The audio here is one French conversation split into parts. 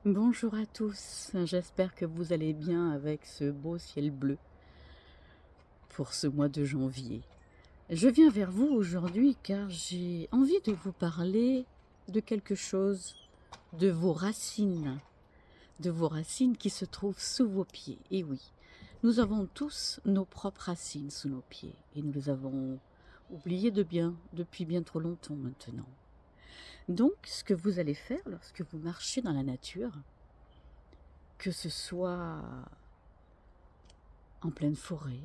Bonjour à tous, j'espère que vous allez bien avec ce beau ciel bleu pour ce mois de janvier. Je viens vers vous aujourd'hui car j'ai envie de vous parler de quelque chose, de vos racines qui se trouvent sous vos pieds. Et oui, nous avons tous nos propres racines sous nos pieds et nous les avons oubliées depuis bien trop longtemps maintenant. Donc, ce que vous allez faire lorsque vous marchez dans la nature, que ce soit en pleine forêt,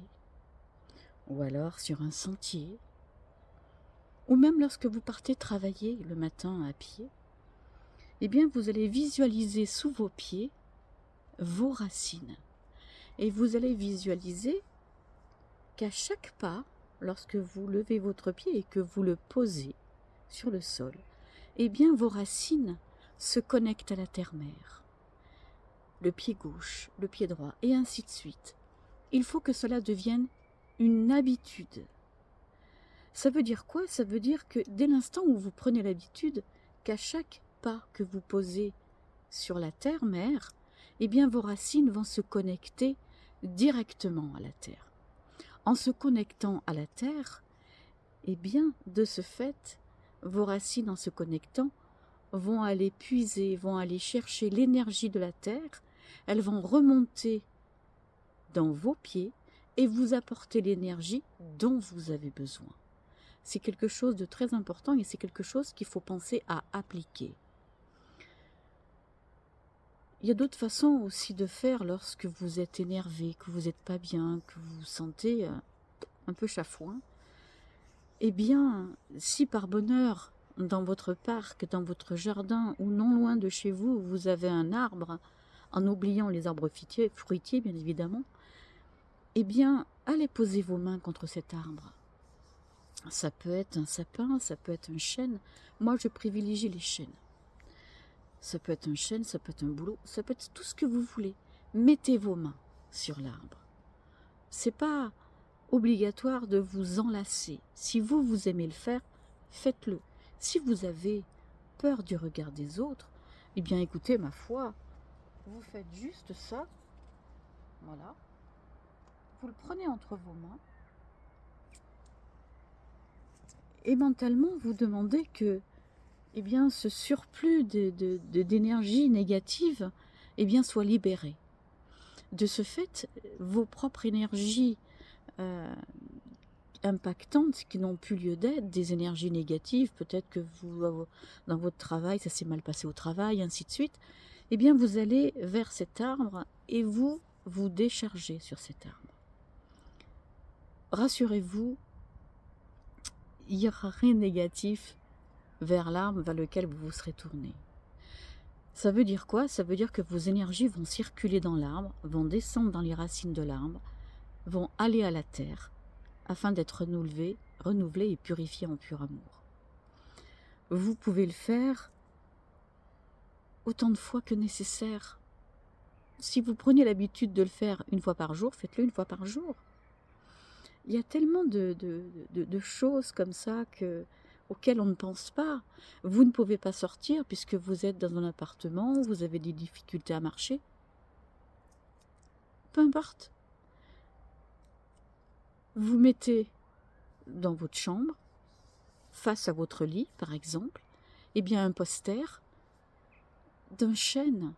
ou alors sur un sentier, ou même lorsque vous partez travailler le matin à pied, eh bien vous allez visualiser sous vos pieds vos racines. Et vous allez visualiser qu'à chaque pas, lorsque vous levez votre pied et que vous le posez sur le sol, eh bien vos racines se connectent à la terre-mère. Le pied gauche, le pied droit, et ainsi de suite. Il faut que cela devienne une habitude. Ça veut dire quoi? Ça veut dire que dès l'instant où vous prenez l'habitude qu'à chaque pas que vous posez sur la terre-mère, eh bien vos racines vont se connecter directement à la terre. En se connectant à la terre, eh bien de ce fait, vos racines en se connectant vont aller puiser, vont aller chercher l'énergie de la terre, elles vont remonter dans vos pieds et vous apporter l'énergie dont vous avez besoin. C'est quelque chose de très important et c'est quelque chose qu'il faut penser à appliquer. Il y a d'autres façons aussi de faire lorsque vous êtes énervé, que vous n'êtes pas bien, que vous vous sentez un peu chafouin. Eh bien, si par bonheur, dans votre parc, dans votre jardin ou non loin de chez vous, vous avez un arbre, en oubliant les arbres fruitiers bien évidemment, eh bien, allez poser vos mains contre cet arbre. Ça peut être un sapin, ça peut être un chêne. Moi, je privilégie les chênes. Ça peut être un chêne, ça peut être un bouleau, ça peut être tout ce que vous voulez. Mettez vos mains sur l'arbre. C'est pas obligatoire de vous enlacer. Si vous aimez le faire, faites-le. Si vous avez peur du regard des autres, eh bien écoutez, ma foi, vous faites juste ça. Voilà. Vous le prenez entre vos mains. Et mentalement, vous demandez que eh bien, ce surplus d'énergie négative eh bien, soit libéré. De ce fait, vos propres énergies impactantes qui n'ont plus lieu d'être, des énergies négatives, peut-être que vous, dans votre travail, ça s'est mal passé au travail, ainsi de suite, eh bien, vous allez vers cet arbre et vous vous déchargez sur cet arbre. Rassurez-vous, il n'y aura rien de négatif vers l'arbre vers lequel vous vous serez tourné. Ça veut dire quoi? Ça veut dire que vos énergies vont circuler dans l'arbre, vont descendre dans les racines de l'arbre, vont aller à la terre, afin d'être renouvelées et purifiées en pur amour. Vous pouvez le faire autant de fois que nécessaire. Si vous prenez l'habitude de le faire une fois par jour, faites-le une fois par jour. Il y a tellement de choses comme ça auxquelles on ne pense pas. Vous ne pouvez pas sortir puisque vous êtes dans un appartement, vous avez des difficultés à marcher. Peu importe. Vous mettez dans votre chambre, face à votre lit par exemple, eh bien un poster d'un chêne.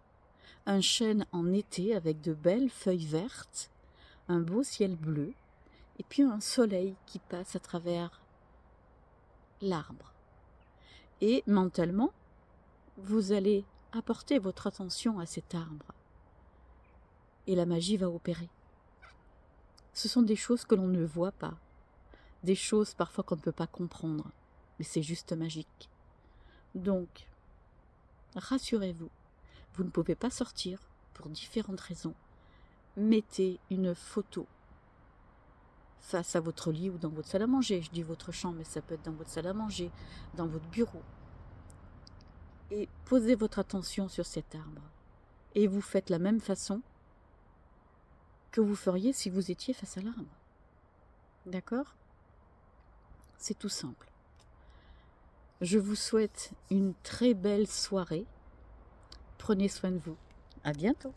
Un chêne en été avec de belles feuilles vertes, un beau ciel bleu, et puis un soleil qui passe à travers l'arbre. Et mentalement, vous allez apporter votre attention à cet arbre. Et la magie va opérer. Ce sont des choses que l'on ne voit pas, des choses parfois qu'on ne peut pas comprendre, mais c'est juste magique. Donc, rassurez-vous, vous ne pouvez pas sortir pour différentes raisons. Mettez une photo face à votre lit ou dans votre salle à manger. Je dis votre chambre, mais ça peut être dans votre salle à manger, dans votre bureau. Et posez votre attention sur cet arbre. Et vous faites la même façon que vous feriez si vous étiez face à l'arbre. D'accord? C'est tout simple. Je vous souhaite une très belle soirée. Prenez soin de vous. À bientôt.